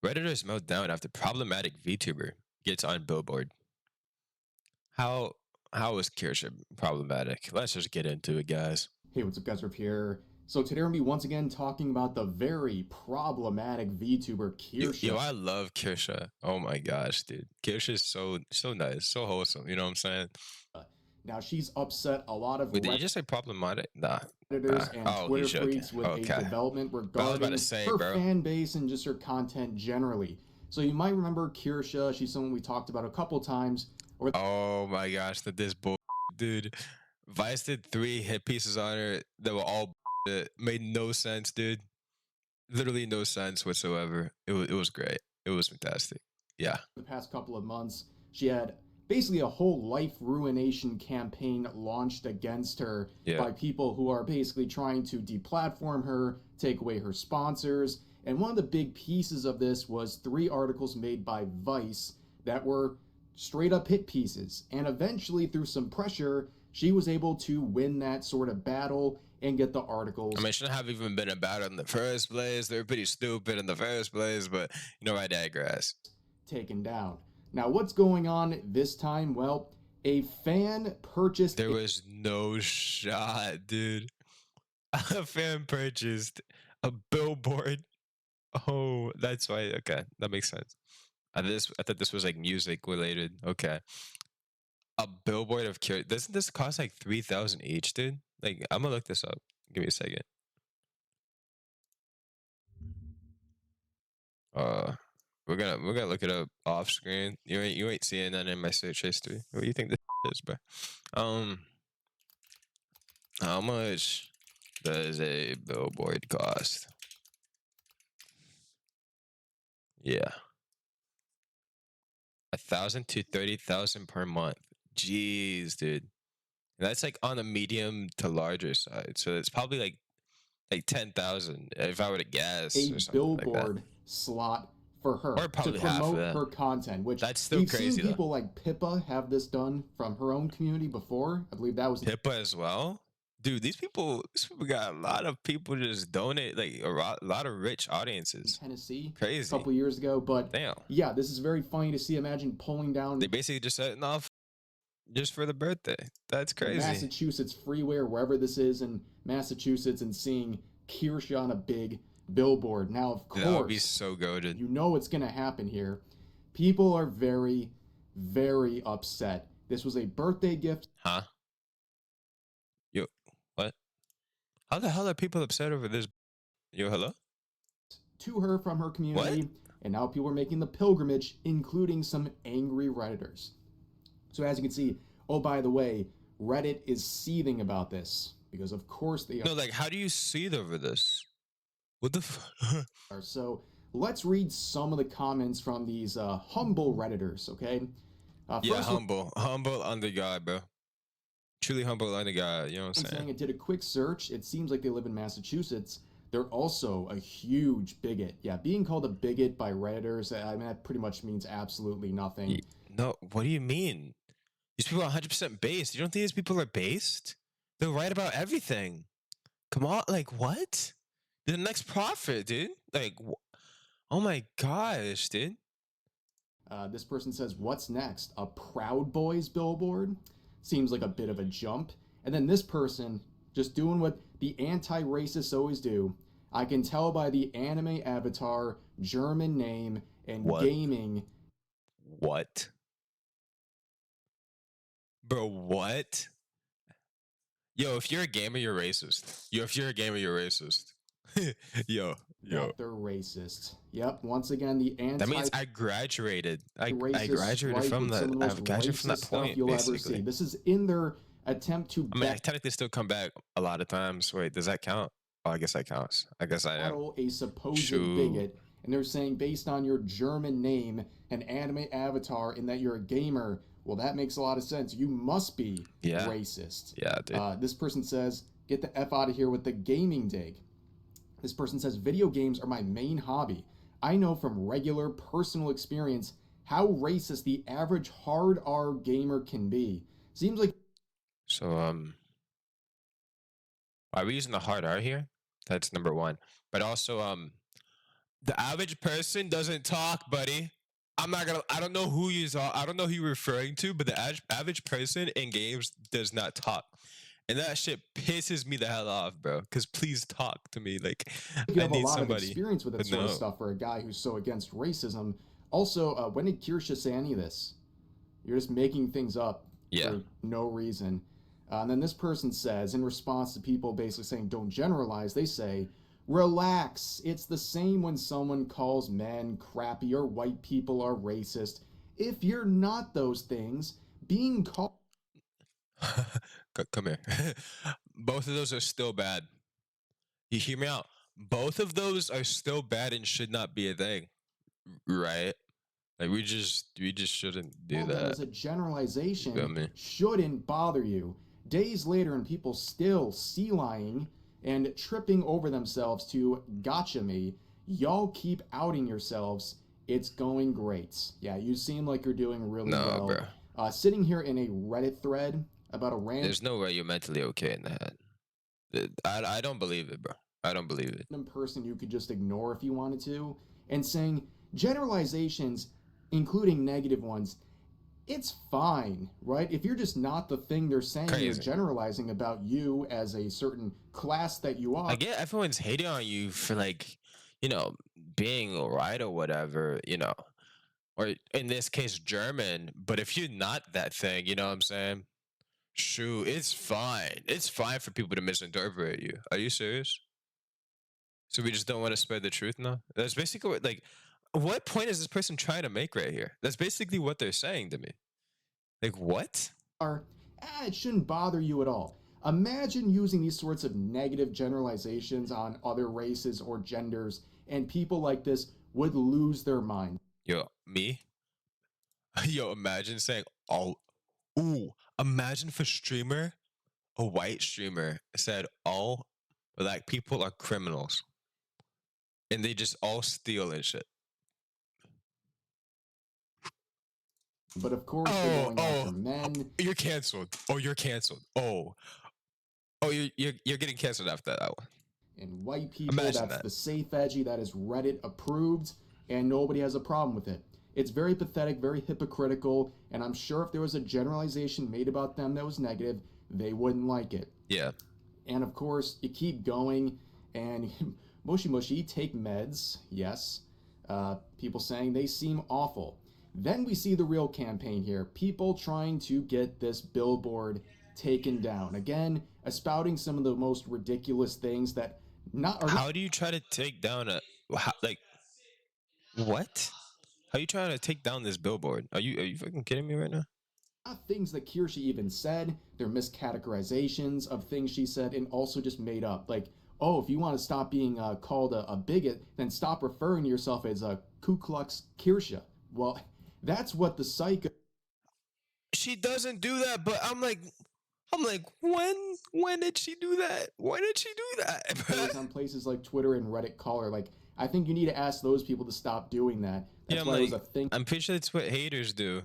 Redditors melt down after problematic VTuber gets on Billboard. How how is Kirsche problematic? Let's just get into it, guys. Hey, what's up, guys? Riff here. So today we're gonna be once again talking about the very problematic VTuber Yo, Kirsche. I love Kirsche. Oh my gosh, dude. Kirsche is so nice, so wholesome. You know what I'm saying? Now she's upset a lot of Wait, did you just say problematic? Nah, Redditors nah. and Oh, Twitter he's joking. freaks with a Okay. development But I was about to regarding say, her bro. fan base and just her content generally. So you might remember Kirsche. She's someone we talked about a couple times. Or Oh my gosh, this bull, dude. Vice did 3 hit pieces on her that were all made no sense, dude. Literally no sense whatsoever. It was great. It was fantastic. Yeah. the past couple of months, she had basically a whole life ruination campaign launched against her Yeah. by people who are basically trying to deplatform her, take away her sponsors. And one of the big pieces of this was 3 articles made by Vice that were straight up hit pieces. And eventually, through some pressure, she was able to win that sort of battle and get the articles I mean, it shouldn't have even been about it in the first place. They were pretty stupid in the first place, but I digress. taken down. Now, what's going on this time? Well, a fan purchased There was no shot, dude. A fan purchased a billboard. Oh, that's why. Okay, that makes sense. I thought this was like music related. Okay, a billboard of cure. Doesn't this cost like 3,000 each, dude? Like, I'm gonna look this up. Give me a second. Uh, we're gonna look it up off screen. You ain't seeing that in my search history. What do you think this is, bro? Um, how much does a billboard cost? Yeah, 1,000 to 30,000 per month. Jeez, dude. And that's like on the medium to larger side. So it's probably like 10,000 if I were to guess a or something like that. billboard slot for her Or to probably half of promote that. her content, which That's still we've seen crazy though. people like Pippa have this done from her own community before. I believe that was in Pippa as well. Dude, these people got a lot of people just donate, like a lot of rich audiences. Tennessee a Crazy. couple years ago. But Damn. yeah, this is very funny to see. Imagine pulling down They basically just setting off just for the birthday. That's crazy. Massachusetts freeway or wherever this is in Massachusetts and seeing Kirsche on a big billboard. Now, of That would be course, so goaded. you know what's going to happen here. People are very, very upset. This was a birthday gift Huh? Yo, what? How the hell are people upset over this? Yo, hello? to her from her What? community, and now people are making the pilgrimage, including some angry Redditors. So, as you can see, oh, by the way, Reddit is seething about this because, of course, they No, like, how do you see over this? What the are. So, let's read some of the comments from these humble Redditors, okay? Yeah, First humble under God, bro. Truly humble under God. You know what I'm I'm saying saying? I did a quick search. It seems like they live in Massachusetts. They're also a huge bigot. Yeah, being called a bigot by Redditors, I mean, that pretty much means absolutely nothing. No, what do you mean? These people are 100% based. You don't think these people are based? They're right about everything. Come on, like what? They're the next prophet, dude. Like, oh my gosh, dude. This person says, "What's next? A Proud Boys billboard?" Seems like a bit of a jump. And then this person, just doing what the anti-racists always do. I can tell by the anime avatar, German name, and What? gaming. What? Bro, what? Yo, if you're a gamer, you're racist. Yo, if you're a gamer, you're racist. yo, yo. That they're racist. Yep. Once again, the That means anti-racist I graduated. I graduated strike from with some that. of the most I've graduated from racist that stuff point, you'll ever basically. see. This is in their attempt to I mean, I technically still come back a lot of times. Wait, does that count? Oh, I guess that counts. I guess I am. battle a supposed Shoot. bigot, and they're saying based on your German name and anime avatar, and that you're a gamer. Well, that makes a lot of sense. You must be racist. Yeah, dude. This person says, "Get the F out of here with the gaming dig." This person says, "Video games are my main hobby. I know from regular personal experience how racist the average hard R gamer can be. Seems like So, are we using the hard R here? That's number one. But also, The average person doesn't talk, buddy. I'm not gonna. I don't know who you are. I don't know who you're referring to, but the average person in games does not talk, and that shit pisses me the hell off, bro. Cause please talk to me. Like, You I have a need lot of somebody. experience with that But sort of no. stuff for a guy who's so against racism. Also, when did Kirsche say any of this? You're just making things up Yeah. for no reason. And then this person says, in response to people basically saying don't generalize, they say, relax. It's the same when someone calls men crappy or white people are racist. If you're not those things, being called Come here. Both of those are still bad. You hear me out. Both of those are still bad and should not be a thing, right? Like we just shouldn't do them that. as a You feel generalization me? shouldn't bother you. Days later, and people still sea lying and tripping over themselves to gotcha me, y'all keep outing yourselves. It's going great. Yeah, you seem like you're doing really No, well. bro. Sitting here in a Reddit thread about a random There's no way you're mentally okay in the head. I don't believe it, bro. I don't believe it. person you could just ignore if you wanted to, and saying generalizations, including negative ones, it's fine, right? If you're just not the thing they're saying, they're Crazy. generalizing about you as a certain class that you are. I get everyone's hating on you for like, being alright or whatever, or in this case German. But if you're not that thing, you know what I'm saying? Shoot, it's fine. It's fine for people to misinterpret you. Are you serious? So we just don't want to spread the truth now? That's basically what point is this person trying to make right here? That's basically what they're saying to me. Like what? It shouldn't bother you at all. Imagine using these sorts of negative generalizations on other races or genders, and people like this would lose their mind. Yo, me? Yo, imagine saying, oh, ooh, imagine if a streamer, a white streamer, said all black people are criminals and they just all steal and shit. But of course, they're going after Oh, men. you're canceled. Oh, you're canceled. Oh, you're getting canceled after that one. And white people, Imagine that's that. the safe edgy, that is Reddit approved, and nobody has a problem with it. It's very pathetic, very hypocritical, and I'm sure if there was a generalization made about them that was negative, they wouldn't like it. Yeah. And of course, you keep going, and mushy mushy, take meds, yes. People saying they seem awful. Then we see the real campaign here. People trying to get this billboard taken down. Again, espouting some of the most ridiculous things that How do you try to take down like what? How are you trying to take down this billboard? Are you fucking kidding me right now? not things that Kirsche even said. They're miscategorizations of things she said and also just made up. Like, oh, if you want to stop being called a bigot, then stop referring to yourself as a Ku Klux Kirsche. Well, that's what the psycho. She doesn't do that, but I'm like, when did she do that? When did she do that? on places like Twitter and Reddit call her. Like, I think you need to ask those people to stop doing that. That's I'm why it was like, a thing I'm pretty sure that's what haters do.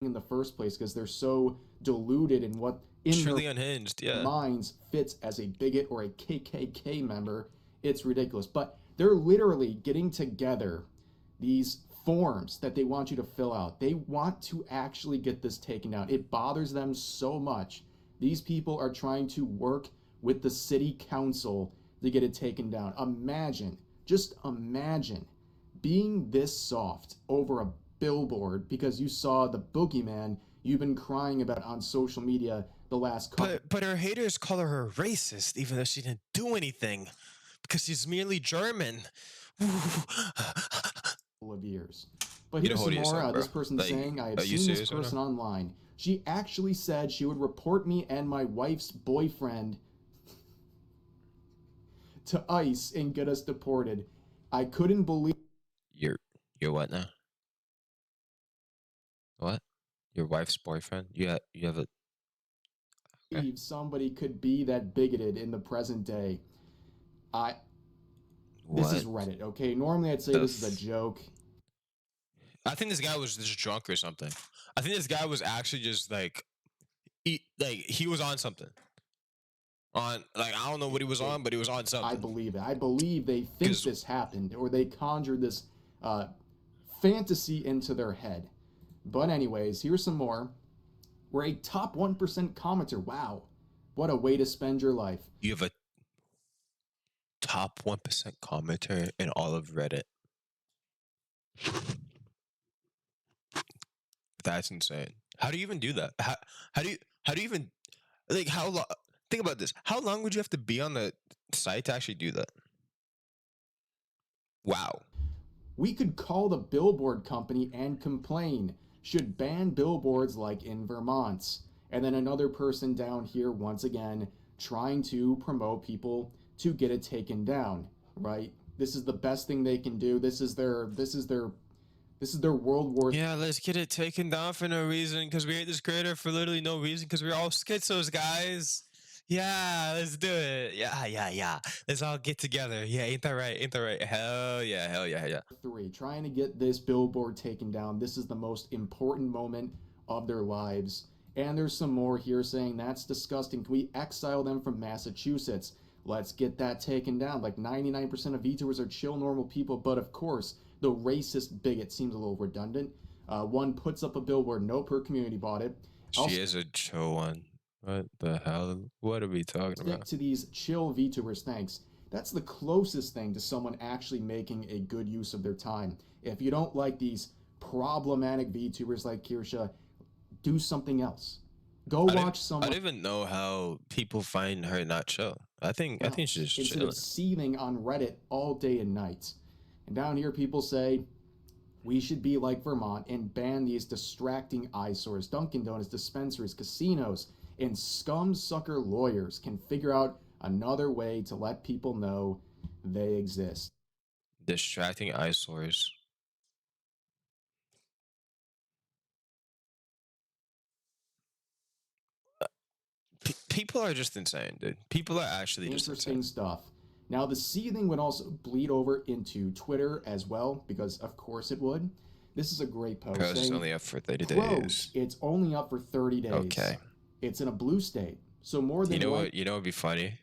in the first place, because they're so deluded in what in Truly their unhinged, yeah. minds fits as a bigot or a KKK member. It's ridiculous. But they're literally getting together these forms that they want you to fill out. They want to actually get this taken down. It bothers them so much. These people are trying to work with the city council to get it taken down. Imagine, just imagine being this soft over a billboard because you saw the boogeyman you've been crying about on social media the last couple But her haters call her a racist, even though she didn't do anything, because she's merely German. of years. But You know, here's hold some more. yourself, bro. This person Like, saying, I have are you seen this serious right person now? online. She actually said she would report me and my wife's boyfriend to ICE and get us deported. I couldn't believe You're what now? What? Your wife's boyfriend? You have a okay. somebody could be that bigoted in the present day. This is What? Reddit, okay? Normally I'd say The this is a joke. I think this guy was just drunk or something. I think this guy was actually just like he was on something. on, like, I don't know what he was It, on, but he was on I something. believe it. I believe they think Because this happened, or they conjured this uh, fantasy into their head. But anyways, here's some more. We're a top 1% commenter. Wow, what a way to spend your life. you have a top 1% commenter in all of Reddit. That's insane. How do you even do that? How do you even, like, how long? Think about this. How long would you have to be on the site to actually do that? Wow. We could call the Billboard company and complain. Should ban billboards like in Vermont. And then another person down here, once again, trying to promote people to get it taken down, right? This is the best thing they can do. This is their World War. Yeah, let's get it taken down for no reason because we hate this creator for literally no reason because we're all schizos, guys. Yeah, let's do it. Yeah. Let's all get together. Yeah, ain't that right? Ain't that right? Hell yeah, hell yeah, hell yeah. 3, trying to get this billboard taken down. This is the most important moment of their lives. And there's some more here saying that's disgusting. Can we exile them from Massachusetts? Let's get that taken down. Like 99% of VTubers are chill, normal people, but of course, the racist bigot seems a little redundant. One puts up a billboard, nope, her community bought it. She is a chill one. What the hell? What are we talking Stick about? to these chill VTubers, thanks. That's the closest thing to someone actually making a good use of their time. If you don't like these problematic VTubers like Kirsche, do something else. Go watch I someone. don't even know how people find her not chill. I think she's just Instead chilling. of seething on Reddit all day and night. And down here, people say we should be like Vermont and ban these distracting eyesores. Dunkin' Donuts dispensaries, casinos, and scum sucker lawyers can figure out another way to let people know they exist. Distracting eyesores. People are just insane, dude. People are actually just Interesting insane. stuff. Now, the seething would also bleed over into Twitter as well, because of course it would. This is a great post. Pros is saying, only up for 30 Pros, days. it's only up for 30 days. Okay. It's in a blue state. So more than You know what? You know what'd be funny?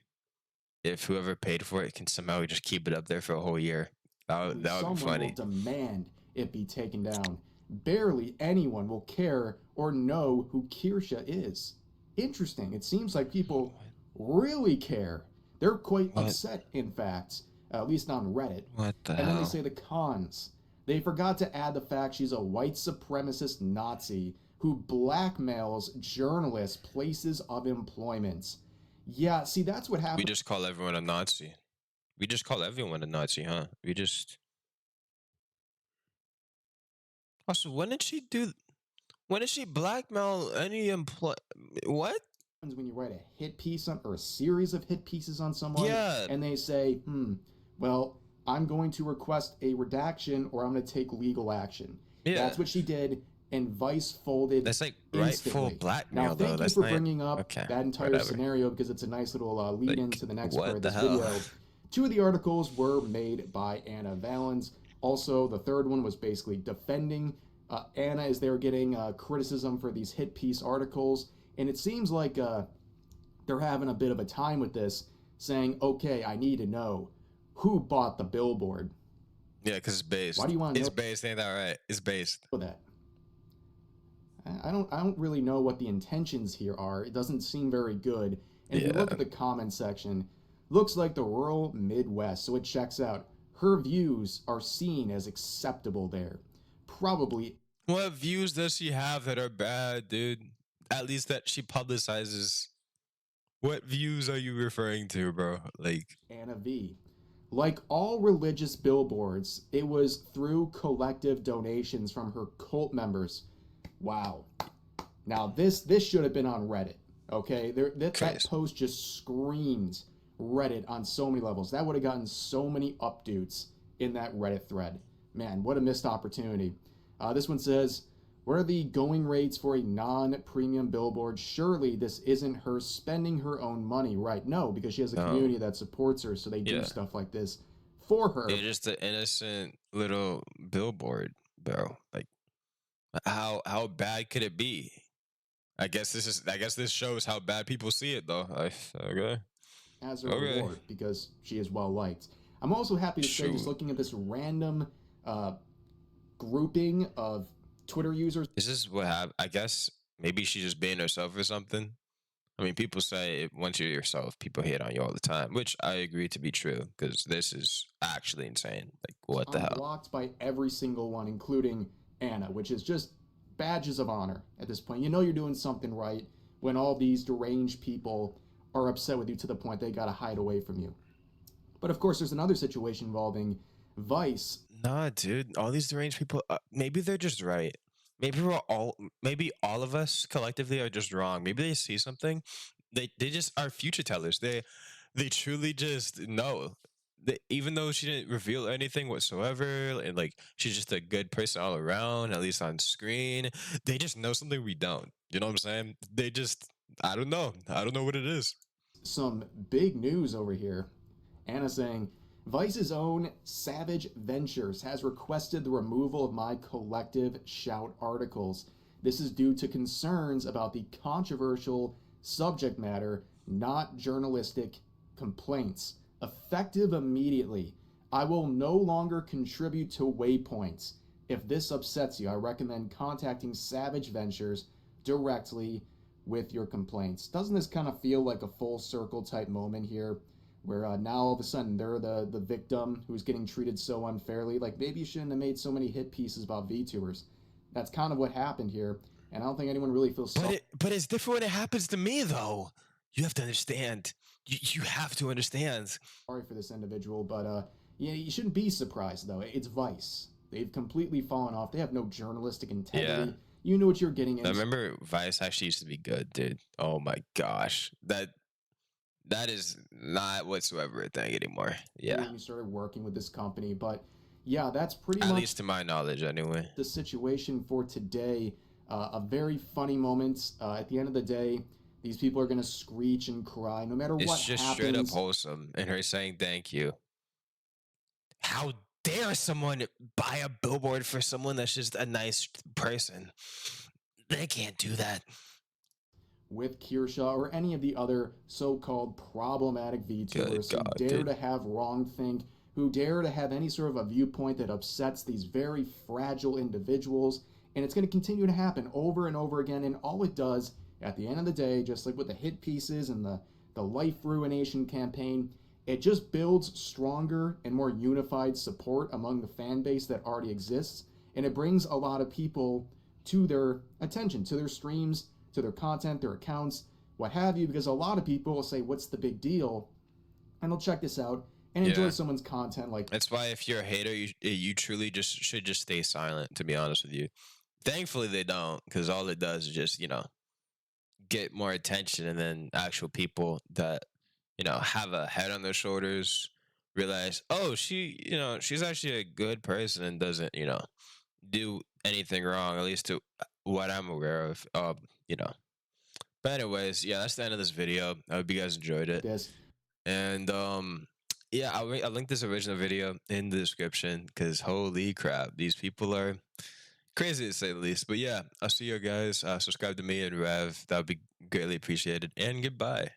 If whoever paid for it can somehow just keep it up there for a whole year. That would be someone funny. will demand it be taken down. Barely anyone will care or know who Kirsche is. Interesting. It seems like people really care. They're quite upset, in fact, at least on Reddit. What the And then they hell? say the cons. They forgot to add the fact she's a white supremacist Nazi who blackmails journalists places of employment. Yeah, see, that's what We happened. just call everyone a Nazi. We just call everyone a Nazi, huh? We just. Also, when did she do? When did she blackmail any employee? What? When you write a hit piece on, or a series of hit pieces on someone, Yeah. and they say, well, I'm going to request a redaction or I'm going to take legal action. Yeah. That's what she did, and Vice folded. That's like instantly. rightful blackmail, Now, thank though. you for bringing up that entire whatever. scenario, because it's a nice little lead Like, into the next what part of the this hell? video. 2 of the articles were made by Anna Valens. Also, the third one was basically defending Anna as they were getting criticism for these hit piece articles. And it seems like they're having a bit of a time with this, saying, okay, I need to know who bought the billboard. Yeah, because it's based. Why do you want to know? It's based, ain't that right? It's based. That. I don't really know what the intentions here are. It doesn't seem very good. And if you look at the comment section, looks like the rural Midwest, so it checks out. Her views are seen as acceptable there. Probably. What views does she have that are bad, dude? At least that she publicizes. What views are you referring to, bro? Like Anna V. Like all religious billboards, it was through collective donations from her cult members. Wow. Now this should have been on Reddit. Okay, that post just screams Reddit on so many levels. That would have gotten so many updates in that Reddit thread. Man, what a missed opportunity. This one says, what are the going rates for a non-premium billboard? Surely this isn't her spending her own money, right? No, because she has a community that supports her, so they do stuff like this for her. They're just an innocent little billboard, bro. Like, how bad could it be? I guess this shows how bad people see it, though. Okay. as a Okay. reward because she is well liked. I'm also happy to say, just Shoot. looking at this random uh, grouping of Twitter users. This is what happened. I guess maybe she's just being herself or something. I mean, people say once you're yourself, people hate on you all the time, which I agree to be true because this is actually insane. Like, what the I'm hell? blocked by every single one, including Anna, which is just badges of honor at this point. You know you're doing something right when all these deranged people are upset with you to the point they gotta hide away from you. But of course, there's another situation involving Vice. Nah, dude. All these deranged people. Maybe they're just right. Maybe all of us collectively are just wrong. Maybe they see something. They just are future tellers. They truly just know. Even though she didn't reveal anything whatsoever, and like she's just a good person all around, at least on screen. They just know something we don't. You know what I'm saying? They just. I don't know. I don't know what it is. Some big news over here. Anna saying, Vice's own Savage Ventures has requested the removal of my collective shout articles. This is due to concerns about the controversial subject matter, not journalistic complaints. Effective immediately. I will no longer contribute to Waypoints. If this upsets you, I recommend contacting Savage Ventures directly with your complaints. Doesn't this kind of feel like a full circle type moment here? Where now all of a sudden they're the victim who's getting treated so unfairly. Like, maybe you shouldn't have made so many hit pieces about VTubers. That's kind of what happened here, and I don't think anyone really feels But it's different when it happens to me though. You have to understand. You have to understand. sorry for this individual, but yeah, you shouldn't be surprised though. It's Vice. They've completely fallen off. They have no journalistic Yeah. integrity. You know what you're getting I into. remember Vice actually used to be good, dude. Oh my gosh. That is not whatsoever a thing anymore. Yeah. When you started working with this company, but yeah, that's pretty At much least to my knowledge anyway. the situation for today. A very funny moment. At the end of the day, these people are going to screech and cry no matter It's what just straight up happens. wholesome and her saying thank you. How dare someone buy a billboard for someone that's just a nice person? They can't do that. With Kirsche or any of the other so-called problematic Good VTubers who God, dare dude. to have wrong think, who dare to have any sort of a viewpoint that upsets these very fragile individuals. And it's going to continue to happen over and over again. And all it does at the end of the day, just like with the hit pieces and the life ruination campaign, it just builds stronger and more unified support among the fan base that already exists. And it brings a lot of people to their attention, to their streams, to their content, their accounts, what have you, because a lot of people will say, what's the big deal? And they'll check this out and enjoy someone's content. Like, that's why if you're a hater, you truly just should just stay silent, to be honest with you. Thankfully they don't, because all it does is just, get more attention, and then actual people that, have a head on their shoulders realize, oh, she's actually a good person and doesn't, do anything wrong, at least to what I'm aware of. You know. But anyways, yeah, that's the end of this video. I hope you guys enjoyed it. this. And yeah, I'll link this original video in the description because holy crap, these people are crazy to say the least. But yeah, I'll see you guys. Subscribe to me and Rev. That would be greatly appreciated. And goodbye.